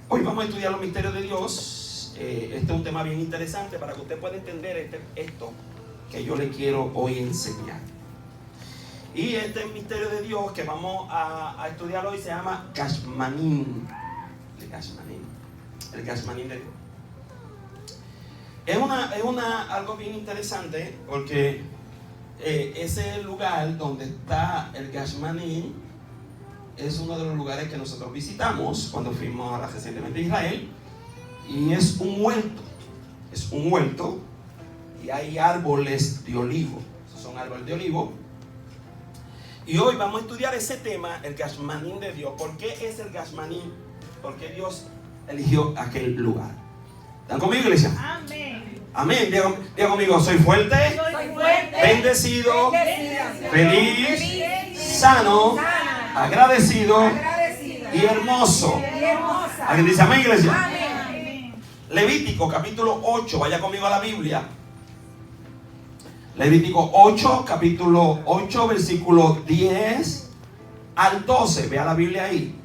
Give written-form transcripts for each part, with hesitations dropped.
Hoy vamos a estudiar los misterios de Dios. Este es un tema bien interesante para que usted pueda entender esto que yo le quiero hoy enseñar. Y este misterio de Dios que vamos a estudiar hoy se llama Gashmanim. El Gashmanim de Dios. Es algo bien interesante porque ese lugar donde está el Gashmanim es uno de los lugares que nosotros visitamos cuando fuimos ahora recientemente a Israel, y es un huerto y hay árboles de olivo. Esos son árboles de olivo. Y hoy vamos a estudiar ese tema, el Gashmanim de Dios. ¿Por qué es el Gashmanim? ¿Por qué Dios eligió aquel lugar? ¿Están conmigo, iglesia? Amén. Amén. Diga conmigo, soy fuerte, bendecido, feliz, sano, agradecido y hermoso. ¿Alguien dice amén, iglesia? Amén. Levítico capítulo 8, vaya conmigo a la Biblia. Levítico 8, capítulo 8, versículo 10 al 12. Vea la Biblia ahí.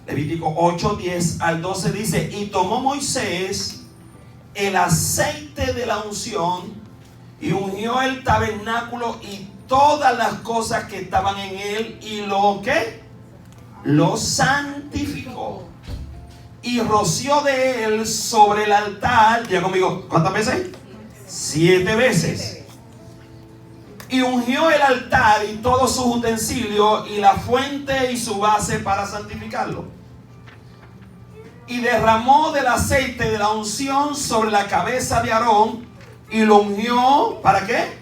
Levítico 8, 10 al 12 dice: y tomó Moisés el aceite de la unción y ungió el tabernáculo y todas las cosas que estaban en él, y lo santificó y roció de él sobre el altar. Diga conmigo, ¿cuántas veces? 7 veces. Y ungió el altar y todos sus utensilios y la fuente y su base para santificarlo. Y derramó del aceite de la unción sobre la cabeza de Aarón y lo ungió, ¿para qué?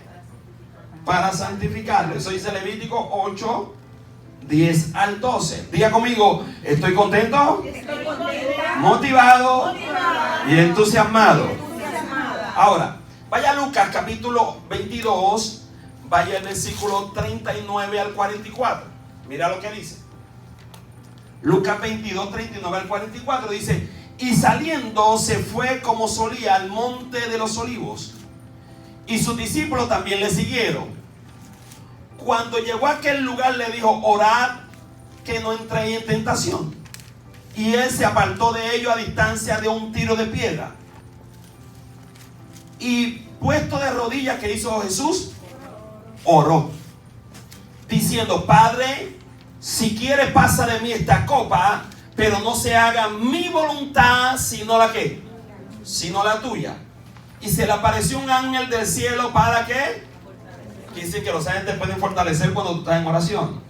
Para santificarlo. Eso dice Levítico 8, 10 al 12. Diga conmigo, estoy contento, motivado y entusiasmado. Ahora, vaya a Lucas capítulo 22, vaya al versículo 39 al 44. Mira lo que dice. Lucas 22, 39 al 44 dice: y saliendo se fue como solía al monte de los olivos, y sus discípulos también le siguieron. Cuando llegó a aquel lugar le dijo: orad que no entréis en tentación. Y él se apartó de ellos a distancia de un tiro de piedra. Y puesto de rodillas, ¿qué hizo Jesús? Oró, diciendo: Padre, si quieres pasa de mí esta copa, pero no se haga mi voluntad sino la que, sino la tuya. Y se le apareció un ángel del cielo para qué. Dice que los ángeles pueden fortalecer cuando tú estás en oración.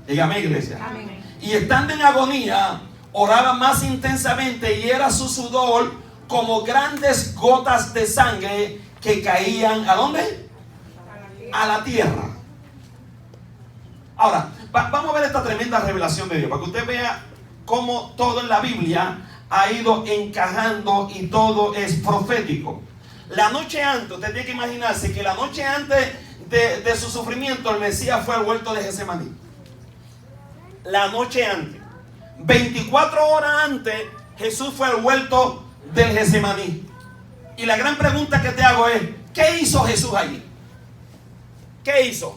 Dígame, iglesia. Amén. Y estando en agonía, oraba más intensamente, y era su sudor como grandes gotas de sangre que caían ¿a dónde? A la tierra. Ahora, vamos a ver esta tremenda revelación de Dios, para que usted vea cómo todo en la Biblia ha ido encajando y todo es profético. La noche antes, usted tiene que imaginarse que la noche antes de su sufrimiento, el Mesías fue al huerto de Getsemaní. La noche antes, 24 horas antes, Jesús fue al huerto del Getsemaní. Y la gran pregunta que te hago es: ¿qué hizo Jesús allí? ¿Qué hizo?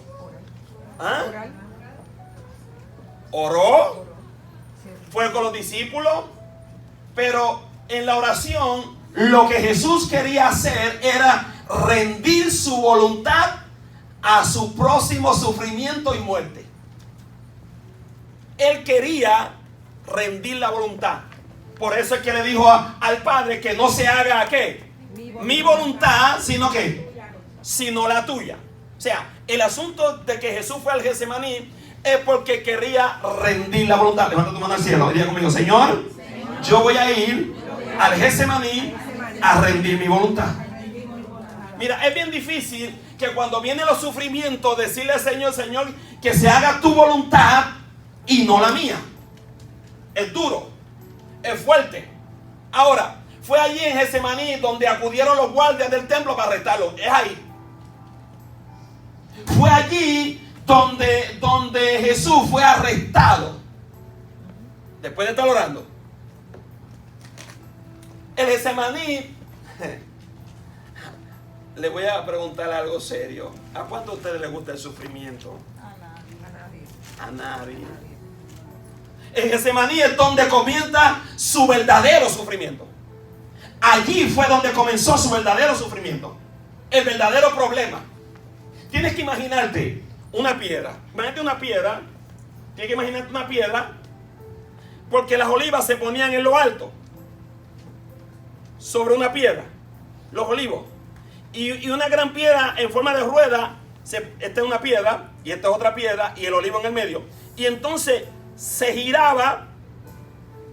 ¿Ah? Oró, fue con los discípulos, pero en la oración lo que Jesús quería hacer era rendir su voluntad a su próximo sufrimiento y muerte. Él quería rendir la voluntad. Por eso es que le dijo al Padre que no se haga ¿qué? Mi voluntad, sino ¿qué? Sino la tuya. O sea, el asunto de que Jesús fue al Getsemaní es porque quería rendir la voluntad. Levanta tu mano al cielo y diga conmigo: Señor, yo voy a ir al Getsemaní a rendir mi voluntad. Mira, es bien difícil que cuando vienen los sufrimientos decirle al Señor: Señor, que se haga tu voluntad y no la mía. Es duro, es fuerte. Ahora, fue allí en Getsemaní donde acudieron los guardias del templo para arrestarlo. Es ahí. Fue allí donde Jesús fue arrestado después de estar orando. El Getsemaní, le voy a preguntar algo serio. ¿A cuánto a ustedes les gusta el sufrimiento? A nadie. En Getsemaní es donde comienza su verdadero sufrimiento. Allí fue donde comenzó su verdadero sufrimiento. El verdadero problema. Tienes que imaginarte una piedra. Imagínate una piedra. Tienes que imaginarte una piedra. Porque las olivas se ponían en lo alto. Sobre una piedra. Los olivos. Y una gran piedra en forma de rueda. Esta es una piedra. Y esta es otra piedra. Y el olivo en el medio. Y entonces se giraba.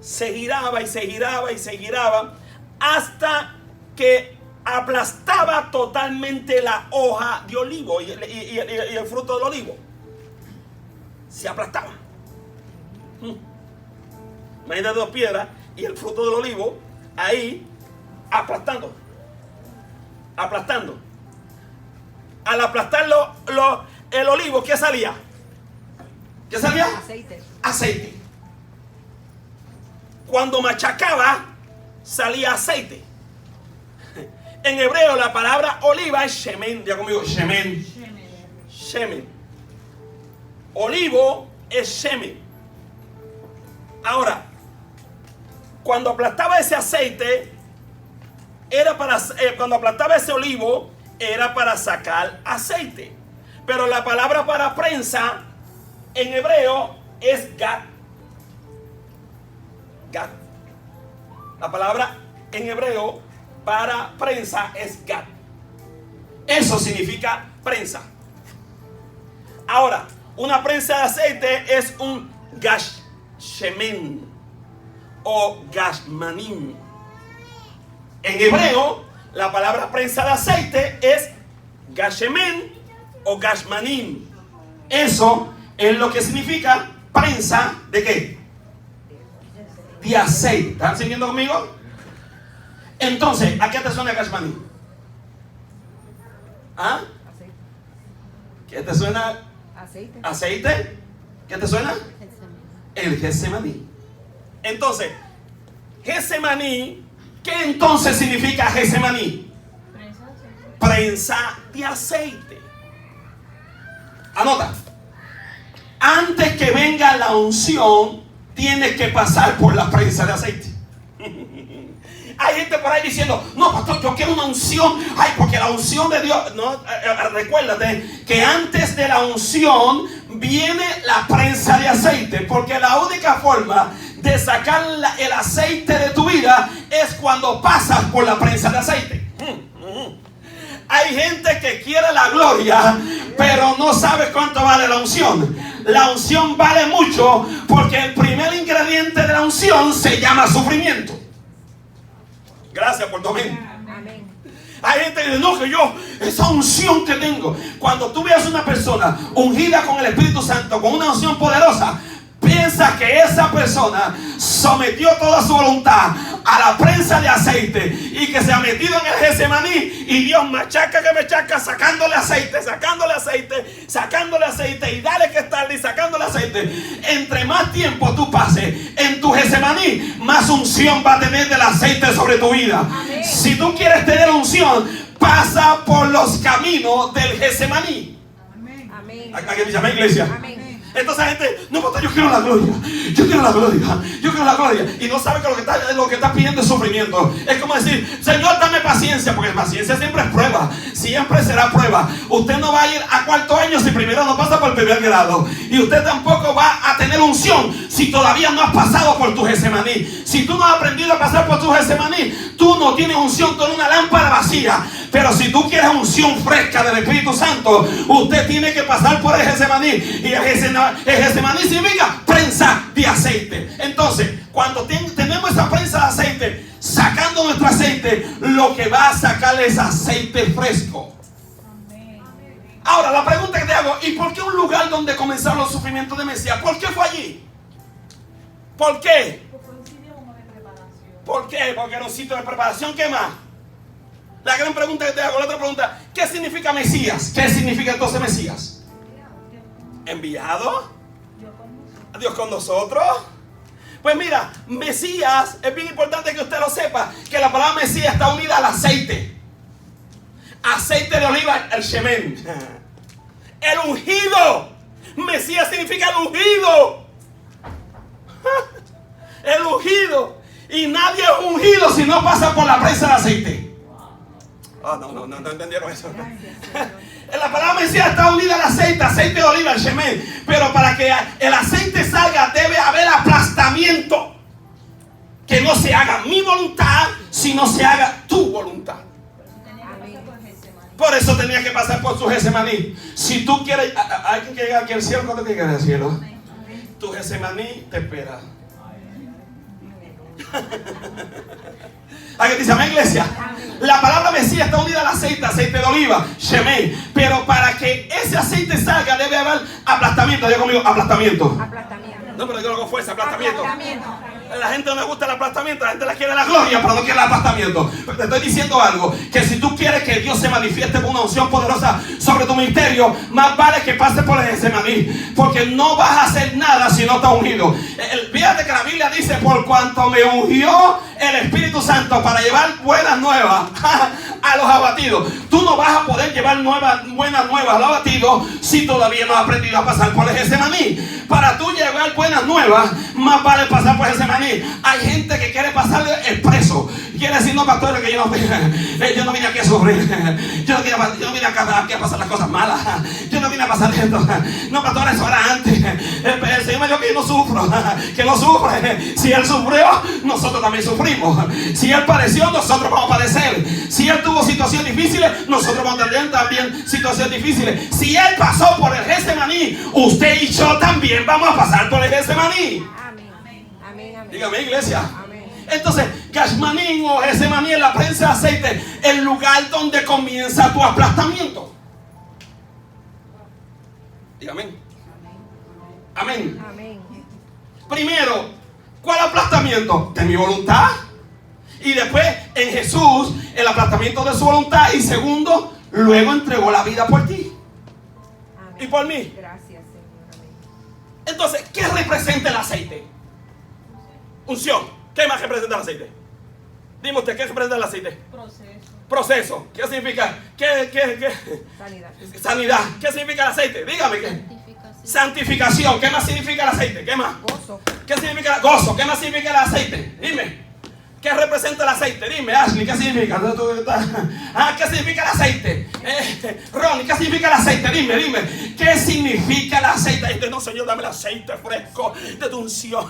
Se giraba y se giraba y se giraba. Hasta que aplastaba totalmente la hoja de olivo y el fruto del olivo. Se aplastaba. Imagínate dos piedras y el fruto del olivo ahí aplastando. Aplastando. Al aplastar el olivo, ¿qué salía? ¿Qué salía? Aceite. Aceite. Cuando machacaba, salía aceite. En hebreo la palabra oliva es shemen. Ya conmigo, shemen. Shemen. Olivo es shemen. Ahora, cuando aplastaba ese aceite, cuando aplastaba ese olivo, era para sacar aceite. Pero la palabra para prensa en hebreo es gat. Gat. La palabra en hebreo para prensa es gat. Eso significa prensa. Ahora, una prensa de aceite es un gash shemen o gashmanim. En hebreo, la palabra prensa de aceite es gashemen o gashmanim. Eso es lo que significa prensa de ¿qué? De aceite. ¿Están siguiendo conmigo? Entonces, ¿a qué te suena gashmanim? ¿Ah? Aceite. ¿Qué te suena? Aceite. ¿Aceite? ¿Qué te suena? El Getsemaní. Entonces, Getsemaní, ¿qué entonces significa Getsemaní? Prensa de aceite. Anota. Antes que venga la unción, tienes que pasar por la prensa de aceite. Hay gente por ahí diciendo, no, pastor, yo quiero una unción. Ay, porque la unción de Dios. No, recuérdate que antes de la unción viene la prensa de aceite. Porque la única forma de sacar el aceite de tu vida es cuando pasas por la prensa de aceite. Hay gente que quiere la gloria, pero no sabe cuánto vale la unción. La unción vale mucho porque el primer ingrediente de la unción se llama sufrimiento. Gracias por tu amén. Hay gente que dice, no, que yo, esa unción que tengo. Cuando tú veas una persona ungida con el Espíritu Santo, con una unción poderosa, piensa que esa persona sometió toda su voluntad a la prensa de aceite y que se ha metido en el Getsemaní y Dios machaca que machaca, sacándole aceite, sacándole aceite, sacándole aceite y dale que estarle y sacándole aceite. Entre más tiempo tú pases en tu Getsemaní, más unción va a tener del aceite sobre tu vida. Amén. Si tú quieres tener unción, pasa por los caminos del Getsemaní. Amén. Amén. Acá que dice amén, iglesia. Amén. Entonces la gente, no, pastor, yo quiero la gloria, yo quiero la gloria, yo quiero la gloria. Y no sabe que lo que está pidiendo es sufrimiento. Es como decir, Señor, dame paciencia, porque paciencia siempre es prueba, siempre será prueba. Usted no va a ir a cuarto año si primero no pasa por el primer grado. Y usted tampoco va a tener unción si todavía no has pasado por tu Getsemaní. Si tú no has aprendido a pasar por tu Getsemaní, tú no tienes unción con una lámpara vacía. Pero si tú quieres unción fresca del Espíritu Santo, usted tiene que pasar por el Getsemaní. Y el Getsemaní significa prensa de aceite. Entonces, cuando tenemos esa prensa de aceite, sacando nuestro aceite, lo que va a sacar es aceite fresco. Ahora, la pregunta que te hago, ¿y por qué un lugar donde comenzaron los sufrimientos de Mesías? ¿Por qué fue allí? ¿Por qué? ¿Por qué? Porque era un sitio de preparación. ¿Qué más? La gran pregunta que te hago, la otra pregunta, ¿qué significa Mesías? ¿Qué significa entonces Mesías? ¿Enviado? ¿Dios con nosotros? Pues mira, Mesías, es bien importante que usted lo sepa, que la palabra Mesías está unida al aceite. Aceite de oliva, el shemen. El ungido. Mesías significa el ungido. El ungido. Y nadie es ungido si no pasa por la presa de aceite. Oh, no entendieron eso. En la palabra Mesías está unida al aceite, aceite de oliva, el shemen. Pero para que el aceite salga debe haber aplastamiento. Que no se haga mi voluntad, sino se haga tu voluntad. Por eso tenía que pasar por su Getsemaní. Si tú quieres, alguien que llega aquí al cielo, ¿cuánto llega al cielo? Tu Getsemaní te espera. Alguien dice amén, iglesia. La palabra Mesías está unida al aceite, aceite de oliva, shemen. Pero para que ese aceite salga debe haber aplastamiento. Diga conmigo, aplastamiento. No, pero yo lo hago fuerza, aplastamiento. La gente no le gusta el aplastamiento, la gente le quiere la gloria, pero no quiere el aplastamiento. Pero te estoy diciendo algo, que si tú quieres que Dios se manifieste con una unción poderosa sobre tu ministerio, más vale que pases por el Getsemaní, porque no vas a hacer nada si no estás ungido. Fíjate que la Biblia dice, por cuanto me ungió el Espíritu Santo para llevar buenas nuevas a los abatidos. Tú no vas a poder llevar buenas nuevas a los abatidos si todavía no has aprendido a pasar por el Getsemaní. Para tú llevar buenas nuevas, más vale pasar por el Getsemaní. Hay gente que quiere pasar expreso. Quiere decir, no, pastor, que yo no vine aquí a sufrir. Yo no vine aquí a pasar las cosas malas. Yo no vine a pasar esto. No, pastor, eso era antes. El Señor me dijo que yo no sufro. Que no sufre. Si Él sufrió, nosotros también sufrimos. Si Él padeció, nosotros vamos a padecer. Si Él tuvo situaciones difíciles, nosotros vamos a tener también situaciones difíciles. Si Él pasó por el Getsemaní, usted y yo también vamos a pasar por el Getsemaní. Dígame, iglesia. Amén. Entonces, Getsemaní o Getsemaní en la prensa de aceite, el lugar donde comienza tu aplastamiento. Dígame. Amén. Amén. Primero, ¿cuál aplastamiento? De mi voluntad. Y después, en Jesús, el aplastamiento de su voluntad. Y segundo, luego entregó la vida por ti. Amén. Y por mí. Gracias, Señor. Amén. Entonces, ¿qué representa el aceite? Unción. ¿Qué más representa el aceite? Dime usted, ¿qué representa el aceite? Proceso. ¿Qué significa? ¿Qué? Sanidad. ¿Qué significa el aceite? Dígame qué. Santificación. ¿Qué más significa el aceite? ¿Qué más? Gozo. ¿Qué significa gozo? ¿Qué más significa el aceite? Dime. ¿Qué representa el aceite? Dime, Ashley, ¿qué significa? ¿Qué significa el aceite? Ronnie, ¿qué significa el aceite? Dime, ¿qué significa el aceite? No, Señor, dame el aceite fresco de tu unción.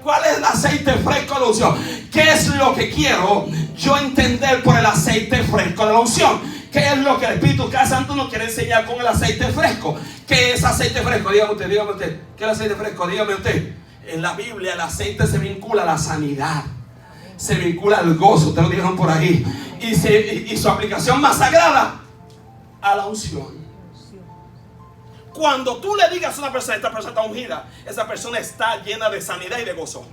¿Cuál es el aceite fresco de la unción? ¿Qué es lo que quiero yo entender por el aceite fresco de la unción? ¿Qué es lo que el Espíritu Santo nos quiere enseñar con el aceite fresco? ¿Qué es aceite fresco? Dígame usted. ¿Qué es el aceite fresco? Dígame usted. En la Biblia el aceite se vincula a la sanidad, se vincula al gozo, ustedes lo dijeron por ahí, y su aplicación más sagrada a la unción. Cuando tú le digas a una persona, esta persona está ungida, esa persona está llena de sanidad y de gozo.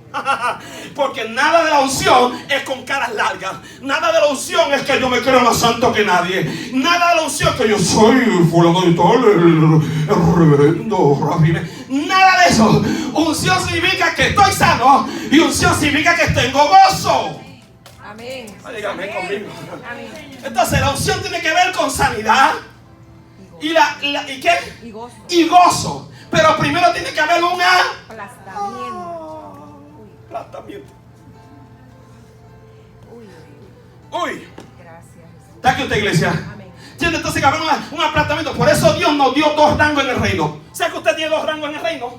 Porque nada de la unción es con caras largas. Nada de la unción es que yo me creo más santo que nadie. Nada de la unción es que yo soy fulano de tal, el reverendo Rafi. Nada de eso. Unción significa que estoy sano y unción significa que tengo gozo. Amén. Dígame conmigo. Amén. Entonces la unción tiene que ver con sanidad. ¿Y qué? Y gozo. Pero primero tiene que haber un aplastamiento. Uy. Gracias. ¿Está aquí usted, iglesia? Amén. Entonces que haber un aplastamiento. Por eso Dios nos dio 2 rangos en el reino. ¿Sabe que usted tiene 2 rangos en el reino?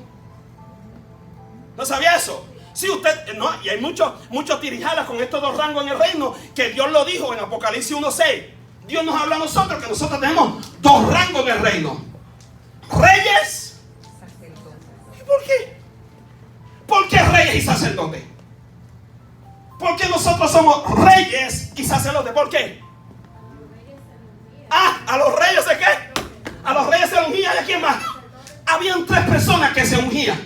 ¿No sabía eso? Sí, usted, no, y hay muchos tirijadas con estos 2 rangos en el reino que Dios lo dijo en Apocalipsis 1:6. Dios nos habla a nosotros que nosotros tenemos 2 rangos en el reino: reyes. ¿Y por qué? ¿Por qué reyes y sacerdotes? Porque nosotros somos reyes y sacerdotes. ¿Por qué? ¿A los reyes de qué? A los reyes se ungían. ¿Y a quién más? Habían 3 personas que se ungían: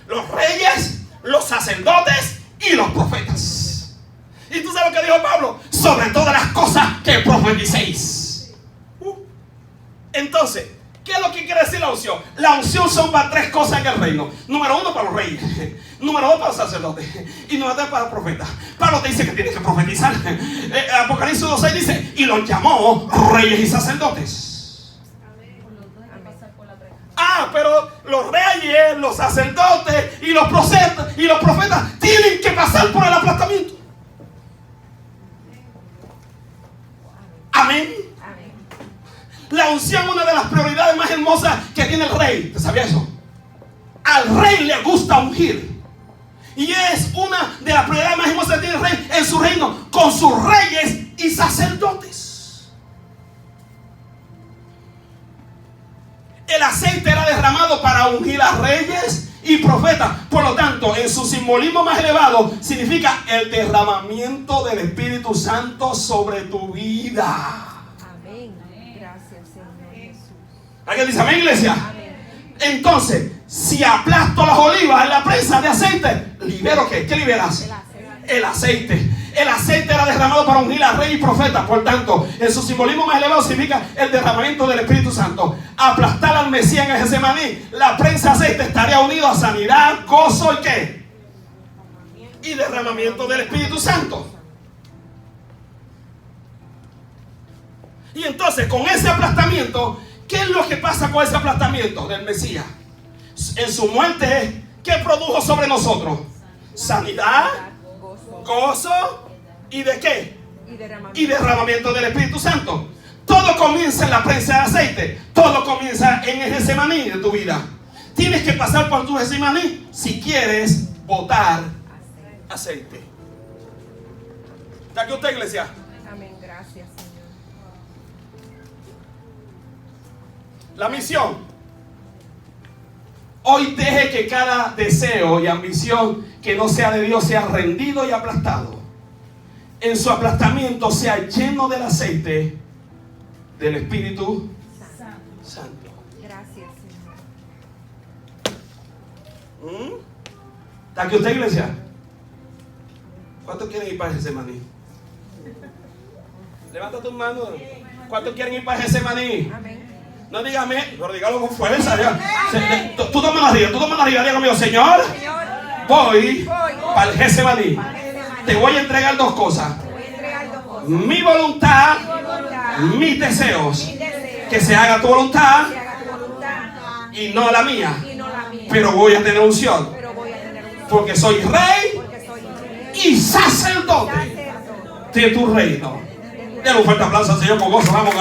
los reyes, los sacerdotes y los profetas. ¿Y tú sabes lo que dijo Pablo? Sobre todas las cosas que profeticéis. Entonces, ¿qué es lo que quiere decir la unción? La unción son para 3 cosas en el reino. Número 1 para los reyes. Número 2 para los sacerdotes. Y número 3 para los profetas. Pablo te dice que tienes que profetizar. Apocalipsis 1:6 dice: y los llamó reyes y sacerdotes. Pero los reyes reyes, los sacerdotes y los profetas tienen que pasar por el aplastamiento. Amén. La unción es una de las prioridades más hermosas que tiene el rey. ¿Te sabía eso? Al rey le gusta ungir. Y es una de las prioridades más hermosas que tiene el rey en su reino, con sus reyes y sacerdotes. El aceite era derramado para ungir a reyes y profetas. Por lo tanto, en su simbolismo más elevado, significa el derramamiento del Espíritu Santo sobre tu vida. Amén. Gracias, Señor Jesús. ¿Alguien dice amén, iglesia? Amén. Entonces, si aplasto las olivas en la prensa de aceite, ¿libero qué? ¿Qué liberas? El aceite. El aceite era derramado para ungir a rey y profeta. Por tanto, en su simbolismo más elevado significa el derramamiento del Espíritu Santo. Aplastar al Mesías en Getsemaní, la prensa de aceite estaría unido a sanidad, gozo y ¿qué? Y derramamiento del Espíritu Santo. Y entonces, con ese aplastamiento, ¿qué es lo que pasa con ese aplastamiento del Mesías? En su muerte, ¿qué produjo sobre nosotros? Sanidad, gozo y ¿de qué? Y derramamiento del Espíritu Santo. Todo comienza en la prensa de aceite. Todo comienza en el Getsemaní de tu vida. Tienes que pasar por tu Getsemaní si quieres botar aceite. ¿Está aquí usted, iglesia? Amén, gracias, Señor. La misión. Hoy deje que cada deseo y ambición que no sea de Dios sea rendido y aplastado. En su aplastamiento sea lleno del aceite del Espíritu Santo. Gracias, Señor. ¿Está aquí usted, iglesia? ¿Cuántos quieren ir para Getsemaní? Levanta tus manos. ¿Cuántos quieren ir para Getsemaní? Amén. No dígame, pero dígalo con fuerza. Tú toma arriba, diga conmigo, Señor, voy para el Getsemaní. Te voy a entregar dos cosas. Mi voluntad, mis deseos. Que se haga tu voluntad y no la mía. Pero voy a tener unción. Porque soy rey y sacerdote de tu reino. Denle un fuerte aplauso al Señor con gozo. Vamos.